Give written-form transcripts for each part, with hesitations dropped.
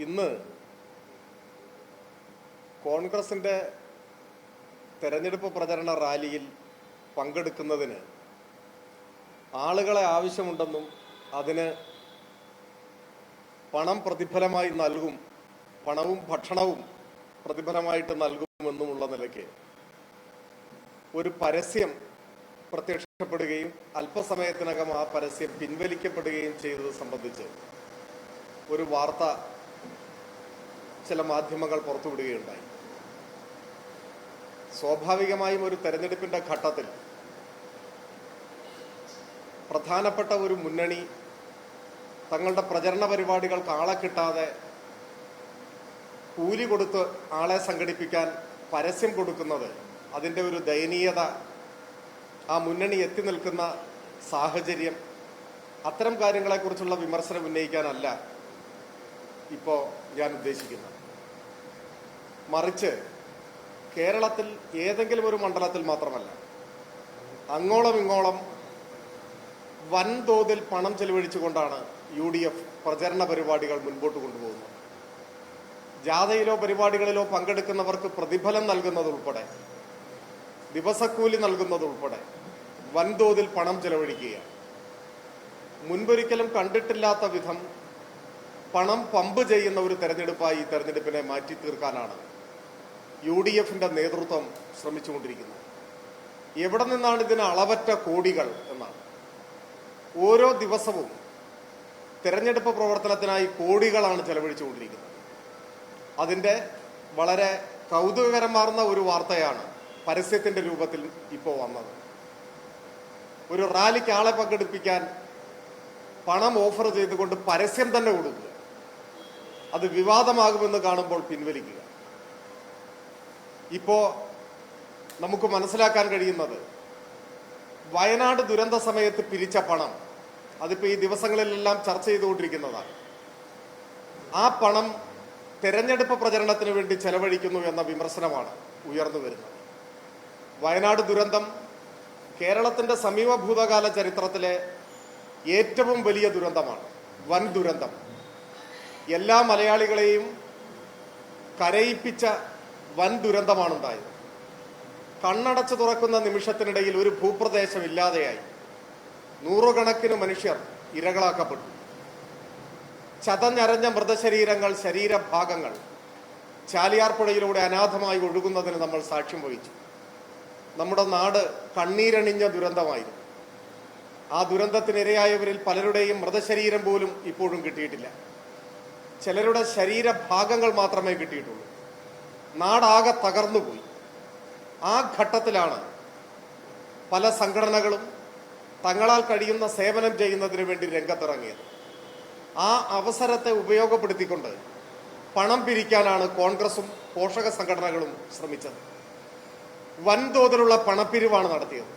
ഇന്ന് കോൺഗ്രസിൻ്റെ തെരഞ്ഞെടുപ്പ് പ്രചരണ റാലിയിൽ പങ്കെടുക്കുന്നതിന് ആളുകളെ ആവശ്യമുണ്ടെന്നും അതിന് പണം പ്രതിഫലമായി നൽകും, പണവും ഭക്ഷണവും പ്രതിഫലമായിട്ട് നൽകുമെന്നുമുള്ള നിലയ്ക്ക് ഒരു പരസ്യം പ്രത്യക്ഷപ്പെടുകയും അല്പസമയത്തിനകം ആ പരസ്യം പിൻവലിക്കപ്പെടുകയും ചെയ്തത് സംബന്ധിച്ച് ഒരു വാർത്ത ചില മാധ്യമങ്ങൾ പുറത്തുവിടുകയുണ്ടായി. സ്വാഭാവികമായും ഒരു തെരഞ്ഞെടുപ്പിന്റെ ഘട്ടത്തിൽ പ്രധാനപ്പെട്ട ഒരു മുന്നണി തങ്ങളുടെ പ്രചരണ പരിപാടികൾക്ക് ആളെ കിട്ടാതെ കൂലി കൊടുത്ത് ആളെ സംഘടിപ്പിക്കാൻ പരസ്യം കൊടുക്കുന്നത്, അതിൻ്റെ ഒരു ദയനീയത, ആ മുന്നണി എത്തി നിൽക്കുന്ന സാഹചര്യം, അത്തരം കാര്യങ്ങളെക്കുറിച്ചുള്ള വിമർശനം ഉന്നയിക്കാനല്ല ഇപ്പോൾ ഞാൻ ഉദ്ദേശിക്കുന്നത്. മറിച്ച് കേരളത്തിൽ ഏതെങ്കിലും ഒരു മണ്ഡലത്തിൽ മാത്രമല്ല, അങ്ങോളം ഇങ്ങോളം വൻതോതിൽ പണം ചെലവഴിച്ചുകൊണ്ടാണ് UDF പ്രചരണ പരിപാടികൾ മുൻപോട്ട് കൊണ്ടുപോകുന്നത്. ജാഥയിലോ പരിപാടികളിലോ പങ്കെടുക്കുന്നവർക്ക് പ്രതിഫലം നൽകുന്നതുൾപ്പെടെ, ദിവസക്കൂലി നൽകുന്നതുൾപ്പെടെ വൻതോതിൽ പണം ചെലവഴിക്കുകയാണ്. മുൻപൊരിക്കലും കണ്ടിട്ടില്ലാത്ത വിധം പണം പമ്പ് ചെയ്യുന്ന ഒരു തെരഞ്ഞെടുപ്പായി ഈ തെരഞ്ഞെടുപ്പിനെ മാറ്റി തീർക്കാനാണ് UDFന്റെ നേതൃത്വം ശ്രമിച്ചുകൊണ്ടിരിക്കുന്നത്. എവിടെ നിന്നാണ് ഇതിന് അളവറ്റ കോടികൾ എന്നാണ്. ഓരോ ദിവസവും തെരഞ്ഞെടുപ്പ് പ്രവർത്തനത്തിനായി കോടികളാണ് ചെലവഴിച്ചുകൊണ്ടിരിക്കുന്നത്. അതിൻ്റെ വളരെ കൗതുകകരമാർന്ന ഒരു വാർത്തയാണ് പരസ്യത്തിന്റെ രൂപത്തിൽ ഇപ്പോൾ വന്നത്. ഒരു റാലിക്ക് ആളെ പങ്കെടുപ്പിക്കാൻ പണം ഓഫർ ചെയ്തുകൊണ്ട് പരസ്യം തന്നെ കൊടുക്കുക, അത് വിവാദമാകുമെന്ന് കാണുമ്പോൾ പിൻവലിക്കുക. ഇപ്പോ നമുക്ക് മനസ്സിലാക്കാൻ കഴിയുന്നത്, വയനാട് ദുരന്ത സമയത്ത് പിരിച്ച പണം, അതിപ്പോ ഈ ദിവസങ്ങളിലെല്ലാം ചർച്ച ചെയ്തുകൊണ്ടിരിക്കുന്നതാണ്. ആ പണം തെരഞ്ഞെടുപ്പ് പ്രചരണത്തിന് വേണ്ടി ചെലവഴിക്കുന്നു എന്ന വിമർശനമാണ് ഉയർന്നു വരുന്നത്. വയനാട് ദുരന്തം കേരളത്തിന്റെ സമീപ ഭൂതകാല ചരിത്രത്തിലെ ഏറ്റവും വലിയ ദുരന്തമാണ്, വൻ ദുരന്തം. എല്ലാ മലയാളികളെയും കരയിപ്പിച്ച വൻ ദുരന്തമാണ് ഉണ്ടായത്. കണ്ണടച്ചു തുറക്കുന്ന നിമിഷത്തിനിടയിൽ ഒരു ഭൂപ്രദേശം ഇല്ലാതെയായി. നൂറുകണക്കിന് മനുഷ്യർ ഇരകളാക്കപ്പെട്ടു. ചതഞ്ഞരഞ്ഞ മൃതശരീരങ്ങൾ, ശരീരഭാഗങ്ങൾ ചാലിയാർ പുഴയിലൂടെ അനാഥമായി ഒഴുകുന്നതിന് നമ്മൾ സാക്ഷ്യം വഹിച്ചു. നമ്മുടെ നാട് കണ്ണീരണിഞ്ഞ ദുരന്തമായിരുന്നു. ആ ദുരന്തത്തിനിരയായവരിൽ പലരുടെയും മൃതശരീരം പോലും ഇപ്പോഴും കിട്ടിയിട്ടില്ല. ചിലരുടെ ശരീരഭാഗങ്ങൾ മാത്രമേ കിട്ടിയിട്ടുള്ളൂ. നാടാകെ തകർന്നുപോയി. ആ ഘട്ടത്തിലാണ് പല സംഘടനകളും തങ്ങളാൽ കഴിയുന്ന സേവനം ചെയ്യുന്നതിന് വേണ്ടി രംഗത്തിറങ്ങിയത്. ആ അവസരത്തെ ഉപയോഗപ്പെടുത്തിക്കൊണ്ട് പണം പിരിക്കാനാണ് കോൺഗ്രസും പോഷക സംഘടനകളും ശ്രമിച്ചത്. വൻതോതിലുള്ള പണപ്പിരിവാണ് നടത്തിയത്.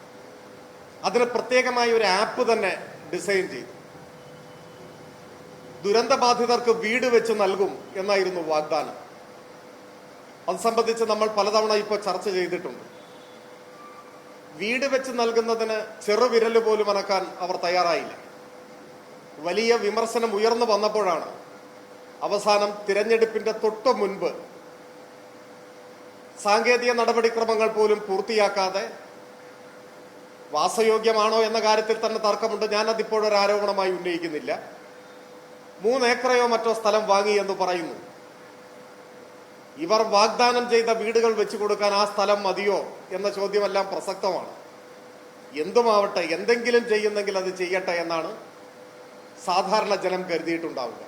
അതിന് പ്രത്യേകമായ ഒരു ആപ്പ് തന്നെ ഡിസൈൻ ചെയ്തു. ദുരന്തബാധിതർക്ക് വീട് വെച്ച് നൽകും എന്നായിരുന്നു വാഗ്ദാനം. അത് സംബന്ധിച്ച് നമ്മൾ പലതവണ ഇപ്പോൾ ചർച്ച ചെയ്തിട്ടുണ്ട്. വീട് വെച്ച് നൽകുന്നതിന് ചെറുവിരല് പോലും അനക്കാൻ അവർ തയ്യാറായില്ല. വലിയ വിമർശനം ഉയർന്നു വന്നപ്പോഴാണ് അവസാനം തിരഞ്ഞെടുപ്പിന്റെ തൊട്ടു മുൻപ് സാങ്കേതിക നടപടിക്രമങ്ങൾ പോലും പൂർത്തിയാക്കാതെ, വാസയോഗ്യമാണോ എന്ന കാര്യത്തിൽ തന്നെ തർക്കമുണ്ട്, ഞാനതിപ്പോഴൊരു ആരോപണമായി ഉന്നയിക്കുന്നില്ല, 3 ഏക്കറയോ മറ്റോ സ്ഥലം വാങ്ങി എന്ന് പറയുന്നു. ഇവർ വാഗ്ദാനം ചെയ്ത വീടുകൾ വെച്ചു കൊടുക്കാൻ ആ സ്ഥലം മതിയോ എന്ന ചോദ്യമെല്ലാം പ്രസക്തമാണ്. എന്തുമാവട്ടെ, എന്തെങ്കിലും ചെയ്യുന്നെങ്കിൽ അത് ചെയ്യട്ടെ എന്നാണ് സാധാരണ ജനം കരുതിയിട്ടുണ്ടാവുക.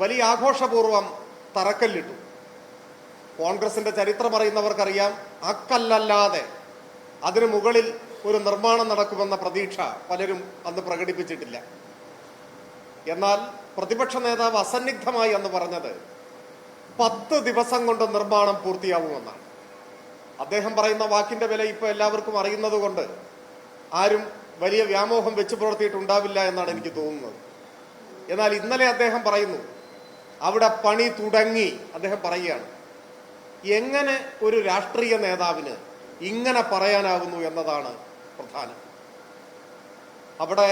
വലിയ ആഘോഷപൂർവം തറക്കല്ലിട്ടു. കോൺഗ്രസിന്റെ ചരിത്രം അറിയുന്നവർക്കറിയാം, അക്കല്ലല്ലാതെ അതിനു മുകളിൽ ഒരു നിർമ്മാണം നടക്കുമെന്ന പ്രതീക്ഷ പലരും അന്ന് പ്രകടിപ്പിച്ചിട്ടില്ല. എന്നാൽ പ്രതിപക്ഷ നേതാവ് അസന്നിഗ്ധമായി അന്ന് പറഞ്ഞത് 10 ദിവസം കൊണ്ട് നിർമ്മാണം പൂർത്തിയാവുമെന്നാണ്. അദ്ദേഹം പറയുന്ന വാക്കിന്റെ വില ഇപ്പോൾ എല്ലാവർക്കും അറിയുന്നത് കൊണ്ട് ആരും വലിയ വ്യാമോഹം വെച്ച് പുലർത്തിയിട്ടുണ്ടാവില്ല എന്നാണ് എനിക്ക് തോന്നുന്നത്. എന്നാൽ ഇന്നലെ അദ്ദേഹം പറയുന്നു, അവിടെ പണി തുടങ്ങി. അദ്ദേഹം പറയുകയാണ്. എങ്ങനെ ഒരു രാഷ്ട്രീയ നേതാവിന് ഇങ്ങനെ പറയാനാകുന്നു എന്നതാണ് പ്രധാനം. അവിടെ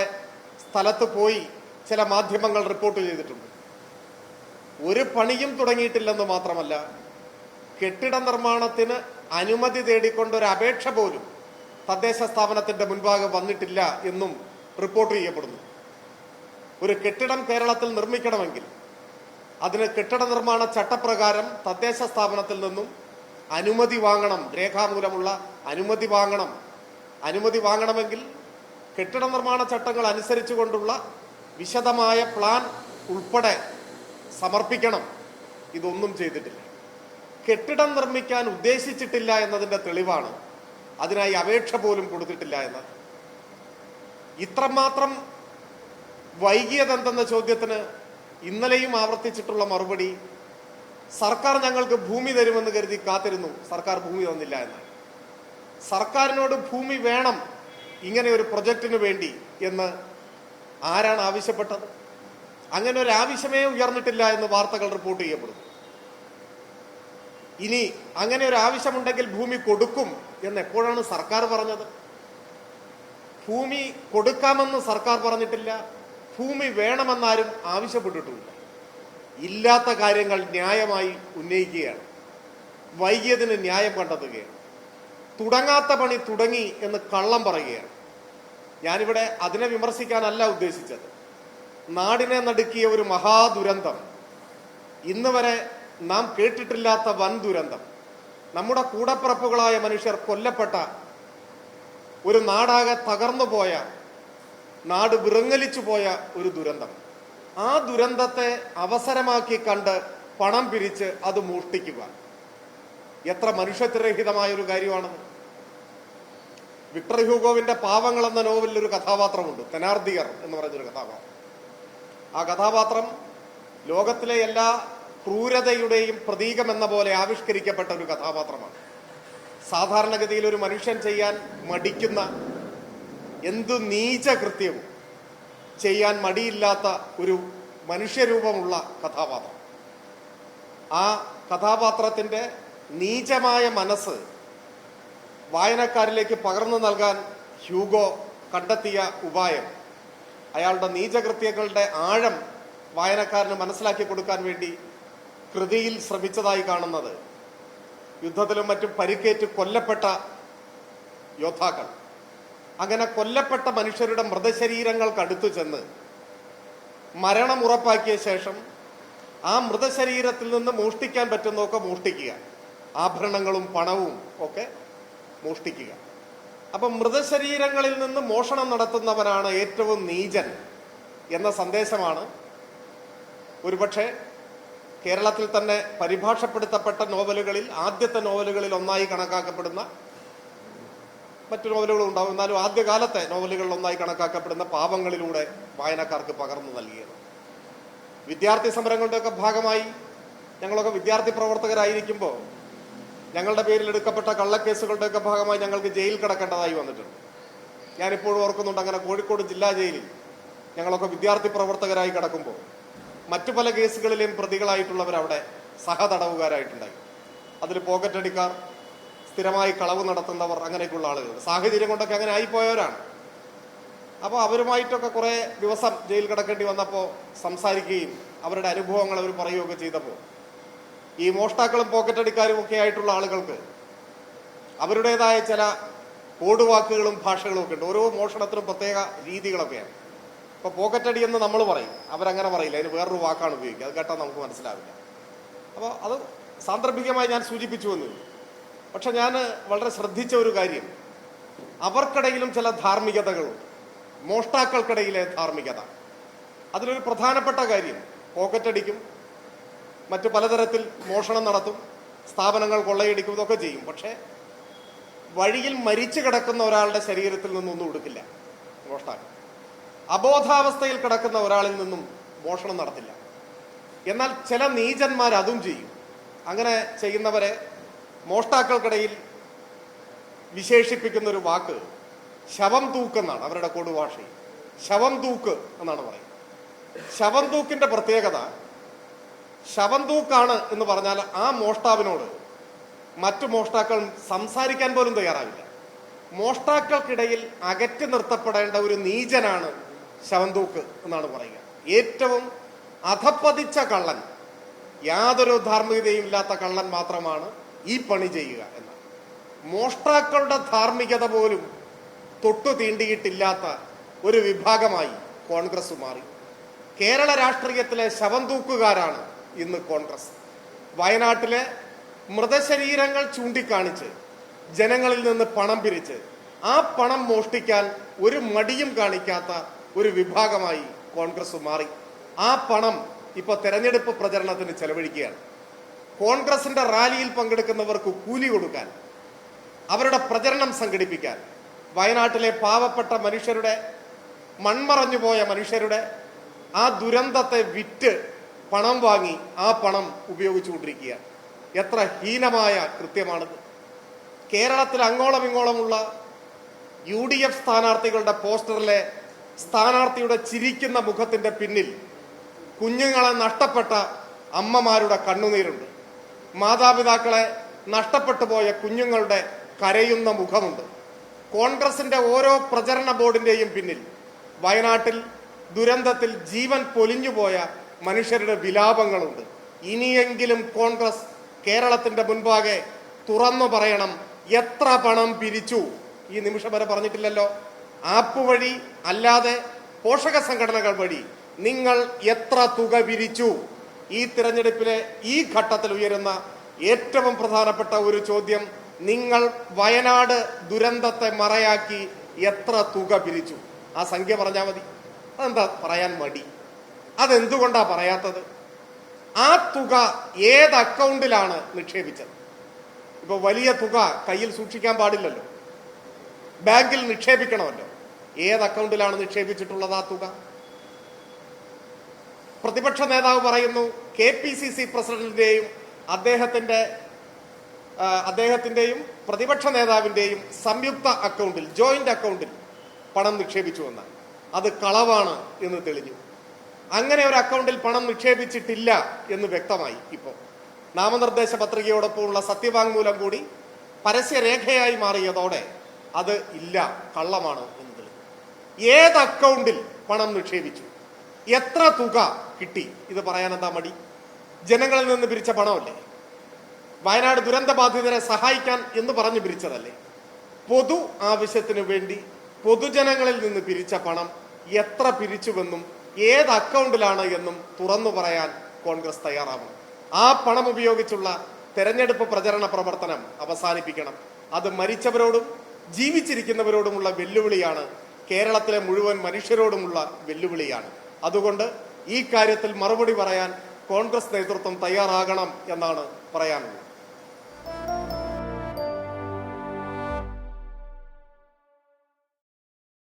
സ്ഥലത്ത് പോയി ചില മാധ്യമങ്ങൾ റിപ്പോർട്ട് ചെയ്തിട്ടുണ്ട്. ഒരു പണിയും തുടങ്ങിയിട്ടില്ലെന്ന് മാത്രമല്ല, കെട്ടിട നിർമ്മാണത്തിന് അനുമതി തേടിക്കൊണ്ടൊരു അപേക്ഷ പോലും തദ്ദേശ സ്ഥാപനത്തിന്റെ മുൻപാകെ വന്നിട്ടില്ല എന്നും റിപ്പോർട്ട് ചെയ്യപ്പെടുന്നു. ഒരു കെട്ടിടം കേരളത്തിൽ നിർമ്മിക്കണമെങ്കിൽ അതിന് കെട്ടിട നിർമ്മാണ ചട്ടപ്രകാരം തദ്ദേശ സ്ഥാപനത്തിൽ നിന്നും അനുമതി വാങ്ങണം, രേഖാമൂലമുള്ള അനുമതി വാങ്ങണം. അനുമതി വാങ്ങണമെങ്കിൽ കെട്ടിട നിർമ്മാണ ചട്ടങ്ങൾ അനുസരിച്ചുകൊണ്ടുള്ള വിശദമായ പ്ലാൻ ഉൾപ്പെടെ സമർപ്പിക്കണം. ഇതൊന്നും ചെയ്തിട്ടില്ല. കെട്ടിടം നിർമ്മിക്കാൻ ഉദ്ദേശിച്ചിട്ടില്ല എന്നതിൻ്റെ തെളിവാണ് അതിനായി അപേക്ഷ പോലും കൊടുത്തിട്ടില്ല എന്നത്. ഇത്രമാത്രം വൈകിയതെന്തെന്ന ചോദ്യത്തിന് ഇന്നലെയും ആവർത്തിച്ചിട്ടുള്ള മറുപടി, സർക്കാർ ഞങ്ങൾക്ക് ഭൂമി തരുമെന്ന് കരുതി കാത്തിരുന്നു, സർക്കാർ ഭൂമി തന്നില്ല എന്നാണ്. സർക്കാരിനോട് ഭൂമി വേണം ഇങ്ങനെ ഒരു പ്രൊജക്റ്റിന് വേണ്ടി എന്ന് ആരാണ് ആവശ്യപ്പെട്ടത്? അങ്ങനെ ഒരു ആവശ്യമേ ഉയർന്നിട്ടില്ല എന്ന് വാർത്തകൾ റിപ്പോർട്ട് ചെയ്യപ്പെടുന്നു. ഇനി അങ്ങനെ ഒരു ആവശ്യമുണ്ടെങ്കിൽ ഭൂമി കൊടുക്കും എന്ന് എപ്പോഴാണ് സർക്കാർ പറഞ്ഞത്? ഭൂമി കൊടുക്കാമെന്ന് സർക്കാർ പറഞ്ഞിട്ടില്ല, ഭൂമി വേണമെന്നാരും ആവശ്യപ്പെട്ടിട്ടുമില്ല. ഇല്ലാത്ത കാര്യങ്ങൾ ന്യായമായി ഉന്നയിക്കുകയാണ്, വൈകിയതിന് ന്യായം കണ്ടെത്തുകയാണ്, തുടങ്ങാത്ത പണി തുടങ്ങി എന്ന് കള്ളം പറയുകയാണ്. ഞാനിവിടെ അതിനെ വിമർശിക്കാനല്ല ഉദ്ദേശിച്ചത്. നാടിനെ നടുക്കിയ ഒരു മഹാദുരന്തം, ഇന്ന് വരെ നാം കേട്ടിട്ടില്ലാത്ത വൻ ദുരന്തം, നമ്മുടെ കൂടപ്പിറപ്പുകളായ മനുഷ്യർ കൊല്ലപ്പെട്ട, ഒരു നാടാകെ തകർന്നു പോയ, നാട് വിറങ്ങലിച്ചു പോയ ഒരു ദുരന്തം. ആ ദുരന്തത്തെ അവസരമാക്കി കണ്ട് പണം പിരിച്ച് അത് മോഷ്ടിക്കുക എത്ര മനുഷ്യത്വരഹിതമായ ഒരു കാര്യമാണെന്ന്. വിക്ടർ ഹ്യൂഗോവിന്റെ പാവങ്ങൾ എന്ന നോവലിൽ ഒരു കഥാപാത്രമുണ്ട്, തെനാർദിയർ എന്ന് പറയുന്നൊരു കഥാപാത്രം. ആ കഥാപാത്രം ലോകത്തിലെ എല്ലാ ക്രൂരതയുടെയും പ്രതീകമെന്ന പോലെ ആവിഷ്കരിക്കപ്പെട്ട ഒരു കഥാപാത്രമാണ്. സാധാരണഗതിയിൽ ഒരു മനുഷ്യൻ ചെയ്യാൻ മടിക്കുന്ന എന്തു നീച കൃത്യവും ചെയ്യാൻ മടിയില്ലാത്ത ഒരു മനുഷ്യരൂപമുള്ള കഥാപാത്രം. ആ കഥാപാത്രത്തിൻ്റെ നീചമായ മനസ്സ് വായനക്കാരിലേക്ക് പകർന്നു നൽകാൻ ഹ്യൂഗോ കണ്ടെത്തിയ ഉപായം, അയാളുടെ നീചകൃത്യങ്ങളുടെ ആഴം വായനക്കാരന് മനസ്സിലാക്കി കൊടുക്കാൻ വേണ്ടി കൃതിയിൽ ശ്രമിച്ചതായി കാണുന്നത്, യുദ്ധത്തിലും മറ്റും പരിക്കേറ്റ് കൊല്ലപ്പെട്ട യോദ്ധാക്കൾ, അങ്ങനെ കൊല്ലപ്പെട്ട മനുഷ്യരുടെ മൃതശരീരങ്ങൾക്കടുത്തു ചെന്ന് മരണം ഉറപ്പാക്കിയ ശേഷം ആ മൃതശരീരത്തിൽ നിന്ന് മോഷ്ടിക്കാൻ പറ്റുന്നതൊക്കെ മോഷ്ടിക്കുക, ആഭരണങ്ങളും പണവും ഒക്കെ മോഷ്ടിക്കുക. അപ്പം മൃതശരീരങ്ങളിൽ നിന്ന് മോഷണം നടത്തുന്നവനാണ് ഏറ്റവും നീചൻ എന്ന സന്ദേശമാണ് ഒരുപക്ഷെ കേരളത്തിൽ തന്നെ പരിഭാഷപ്പെടുത്തപ്പെട്ട നോവലുകളിൽ, ആദ്യത്തെ നോവലുകളിൽ ഒന്നായി കണക്കാക്കപ്പെടുന്ന, മറ്റു നോവലുകളും ഉണ്ടാവും, എന്നാലും ആദ്യകാലത്തെ നോവലുകളിൽ ഒന്നായി കണക്കാക്കപ്പെടുന്ന പാവങ്ങളിലൂടെ വായനക്കാർക്ക് പകർന്നു നൽകിയത്. വിദ്യാർത്ഥി സമരങ്ങളുടെയൊക്കെ ഭാഗമായി ഞങ്ങളൊക്കെ വിദ്യാർത്ഥി പ്രവർത്തകരായിരിക്കുമ്പോൾ ഞങ്ങളുടെ പേരിൽ എടുക്കപ്പെട്ട കള്ളക്കേസുകളുടെയൊക്കെ ഭാഗമായി ഞങ്ങൾക്ക് ജയിൽ കിടക്കേണ്ടതായി വന്നിട്ടുണ്ട്. ഞാനിപ്പോഴും ഓർക്കുന്നുണ്ട്, അങ്ങനെ കോഴിക്കോട് ജില്ലാ ജയിലിൽ ഞങ്ങളൊക്കെ വിദ്യാർത്ഥി പ്രവർത്തകരായി കിടക്കുമ്പോൾ മറ്റു പല കേസുകളിലെയും പ്രതികളായിട്ടുള്ളവർ അവിടെ സഹതടവുകാരായിട്ടുണ്ടായി. അതിൽ പോക്കറ്റടിക്കാർ, സ്ഥിരമായി കളവ് നടത്തുന്നവർ, അങ്ങനെയൊക്കെയുള്ള ആളുകൾ, സാഹചര്യം കൊണ്ടൊക്കെ അങ്ങനെ ആയിപ്പോയവരാണ്. അപ്പോൾ അവരുമായിട്ടൊക്കെ കുറേ ദിവസം ജയിൽ കിടക്കേണ്ടി വന്നപ്പോൾ സംസാരിക്കുകയും അവരുടെ അനുഭവങ്ങൾ അവർ പറയുകയൊക്കെ ചെയ്തപ്പോൾ ഈ മോഷ്ടാക്കളും പോക്കറ്റടിക്കാരും ഒക്കെ ആയിട്ടുള്ള ആളുകൾക്ക് അവരുടേതായ ചില കോഡുവാക്കുകളും ഭാഷകളും ഒക്കെ ഉണ്ട്. ഓരോ മോഷണത്തിനും പ്രത്യേക രീതികളൊക്കെയാണ്. ഇപ്പോൾ പോക്കറ്റടി എന്ന് നമ്മൾ പറയും, അവരങ്ങനെ പറയില്ല, അതിന് വേറൊരു വാക്കാണ് ഉപയോഗിക്കുക, അത് കേട്ടാൽ നമുക്ക് മനസ്സിലാവില്ല. അപ്പോൾ അത് സാന്ദർഭികമായി ഞാൻ സൂചിപ്പിച്ചു വന്നു. പക്ഷെ ഞാൻ വളരെ ശ്രദ്ധിച്ച ഒരു കാര്യം, അവർക്കിടയിലും ചില ധാർമ്മികതകളുണ്ട്, മോഷ്ടാക്കൾക്കിടയിലെ ധാർമ്മികത. അതിലൊരു പ്രധാനപ്പെട്ട കാര്യം, പോക്കറ്റടിക്കും, മറ്റു പലതരത്തിൽ മോഷണം നടത്തും, സ്ഥാപനങ്ങൾ കൊള്ളയടിക്കും, ഇതൊക്കെ ചെയ്യും. പക്ഷേ വഴിയിൽ മരിച്ചു കിടക്കുന്ന ഒരാളുടെ ശരീരത്തിൽ നിന്നൊന്നും എടുക്കില്ല മോഷ്ടാക്കൾ. അബോധാവസ്ഥയിൽ കിടക്കുന്ന ഒരാളിൽ നിന്നും മോഷണം നടത്തില്ല. എന്നാൽ ചില നീചന്മാർ അതും ചെയ്യും. അങ്ങനെ ചെയ്യുന്നവരെ മോഷ്ടാക്കൾക്കിടയിൽ വിശേഷിപ്പിക്കുന്ന ഒരു വാക്ക് ശവം തൂക്കെന്നാണ് അവരുടെ കൊടുഭാഷയിൽ. ശവം തൂക്ക് എന്നാണ് പറയുന്നത്. ശവം തൂക്കിന്റെ പ്രത്യേകത, ശവം തൂക്കാണ് എന്ന് പറഞ്ഞാൽ ആ മോഷ്ടാവിനോട് മറ്റു മോഷ്ടാക്കൾ സംസാരിക്കാൻ പോലും തയ്യാറാവില്ല. മോഷ്ടാക്കൾക്കിടയിൽ അകറ്റി നിർത്തപ്പെടേണ്ട ഒരു നീചനാണ് ശവം തൂക്ക് എന്നാണ് പറയുക. ഏറ്റവും അധപ്പതിച്ച കള്ളൻ, യാതൊരു ധാർമ്മികതയും ഇല്ലാത്ത കള്ളൻ മാത്രമാണ് ഈ പണി ചെയ്യുക എന്നാണ്. മോഷ്ടാക്കളുടെ ധാർമ്മികത പോലും തൊട്ടു തീണ്ടിയിട്ടില്ലാത്ത ഒരു വിഭാഗമായി കോൺഗ്രസ് മാറി. കേരള രാഷ്ട്രീയത്തിലെ ശവം തൂക്കുകാരാണ് ഇന്ന് കോൺഗ്രസ്. വയനാട്ടിലെ മൃതശരീരങ്ങൾ ചൂണ്ടിക്കാണിച്ച് ജനങ്ങളിൽ നിന്ന് പണം പിരിച്ച് ആ പണം മോഷ്ടിക്കാൻ ഒരു മടിയും കാണിക്കാത്ത ഒരു വിഭാഗമായി കോൺഗ്രസ് മാറി. ആ പണം ഇപ്പോൾ തെരഞ്ഞെടുപ്പ് പ്രചരണത്തിന് ചെലവഴിക്കുകയാണ്. കോൺഗ്രസിന്റെ റാലിയിൽ പങ്കെടുക്കുന്നവർക്ക് കൂലി കൊടുക്കാൻ, അവരുടെ പ്രചരണം സംഘടിപ്പിക്കാൻ, വയനാട്ടിലെ പാവപ്പെട്ട മനുഷ്യരുടെ, മൺമറഞ്ഞുപോയ മനുഷ്യരുടെ ആ ദുരന്തത്തെ വിറ്റ് പണം വാങ്ങി ആ പണം ഉപയോഗിച്ചുകൊണ്ടിരിക്കുകയാണ്. എത്ര ഹീനമായ കൃത്യമാണിത്. കേരളത്തിൽ അങ്ങോളം ഇങ്ങോളമുള്ള UDF സ്ഥാനാർത്ഥികളുടെ പോസ്റ്ററിലെ സ്ഥാനാർത്ഥിയുടെ ചിരിക്കുന്ന മുഖത്തിന്റെ പിന്നിൽ കുഞ്ഞുങ്ങളെ നഷ്ടപ്പെട്ട അമ്മമാരുടെ കണ്ണുനീരുണ്ട്. മാതാപിതാക്കളെ നഷ്ടപ്പെട്ടു പോയ കുഞ്ഞുങ്ങളുടെ കരയുന്ന മുഖമുണ്ട്. കോൺഗ്രസിന്റെ ഓരോ പ്രചരണ ബോർഡിന്റെയും പിന്നിൽ വയനാട്ടിൽ ദുരന്തത്തിൽ ജീവൻ പൊലിഞ്ഞുപോയ മനുഷ്യരുടെ വിലാപങ്ങളുണ്ട്. ഇനിയെങ്കിലും കോൺഗ്രസ് കേരളത്തിന്റെ മുൻപാകെ തുറന്നു പറയണം, എത്ര പണം പിരിച്ചു. ഈ നിമിഷം വരെ പറഞ്ഞിട്ടില്ലല്ലോ. ആപ്പ് വഴി അല്ലാതെ പോഷക സംഘടനകൾ വഴി നിങ്ങൾ എത്ര തുക പിരിച്ചു? ഈ തിരഞ്ഞെടുപ്പിലെ ഈ ഘട്ടത്തിൽ ഉയരുന്ന ഏറ്റവും പ്രധാനപ്പെട്ട ഒരു ചോദ്യം, നിങ്ങൾ വയനാട് ദുരന്തത്തെ മറയാക്കി എത്ര തുക പിരിച്ചു? ആ സംഖ്യ പറഞ്ഞാൽ മതി. അതെന്താ പറയാൻ മടി? അതെന്തുകൊണ്ടാ പറയാത്തത്? ആ തുക ഏത് അക്കൗണ്ടിലാണ് നിക്ഷേപിച്ചത്? ഇപ്പൊ വലിയ തുക കയ്യിൽ സൂക്ഷിക്കാൻ പാടില്ലല്ലോ, ബാങ്കിൽ നിക്ഷേപിക്കണമല്ലോ. ഏത് അക്കൗണ്ടിലാണ് നിക്ഷേപിച്ചിട്ടുള്ളത് ആ തുക? പ്രതിപക്ഷ നേതാവ് പറയുന്നു KPCC പ്രസിഡന്റിന്റെയും അദ്ദേഹത്തിന്റെയും പ്രതിപക്ഷ നേതാവിന്റെയും സംയുക്ത അക്കൗണ്ടിൽ, ജോയിന്റ് അക്കൗണ്ടിൽ പണം നിക്ഷേപിച്ചുവെന്ന്. അത് കളവാണ് എന്ന് തെളിഞ്ഞു. അങ്ങനെ ഒരു അക്കൗണ്ടിൽ പണം നിക്ഷേപിച്ചിട്ടില്ല എന്ന് വ്യക്തമായി. ഇപ്പോൾ നാമനിർദ്ദേശ പത്രികയോടൊപ്പമുള്ള സത്യവാങ്മൂലം കൂടി പരസ്യരേഖയായി മാറിയതോടെ അത് ഇല്ല, കള്ളമാണ് എന്ന് തെളിഞ്ഞു. ഏത് അക്കൗണ്ടിൽ പണം നിക്ഷേപിച്ചു, എത്ര തുക കിട്ടി? ഇത് പറയാൻ എന്താ മടി? ജനങ്ങളിൽ നിന്ന് പിരിച്ച പണമല്ലേ? വയനാട് ദുരന്ത ബാധിതരെ സഹായിക്കാൻ എന്ന് പറഞ്ഞു പിരിച്ചതല്ലേ? പൊതു ആവശ്യത്തിന് വേണ്ടി പൊതുജനങ്ങളിൽ നിന്ന് പിരിച്ച പണം എത്ര പിരിച്ചുവെന്നും ഏത് അക്കൗണ്ടിലാണ് എന്നും തുറന്നു പറയാൻ കോൺഗ്രസ് തയ്യാറാവണം. ആ പണം ഉപയോഗിച്ചുള്ള തെരഞ്ഞെടുപ്പ് പ്രചരണ പ്രവർത്തനം അവസാനിപ്പിക്കണം. അത് മരിച്ചവരോടും ജീവിച്ചിരിക്കുന്നവരോടുമുള്ള വെല്ലുവിളിയാണ്, കേരളത്തിലെ മുഴുവൻ മനുഷ്യരോടുമുള്ള വെല്ലുവിളിയാണ്. അതുകൊണ്ട് ഈ കാര്യത്തിൽ മറുപടി പറയാൻ കോൺഗ്രസ് നേതൃത്വം തയ്യാറാകണം എന്നാണ് പറയാനുള്ളത്.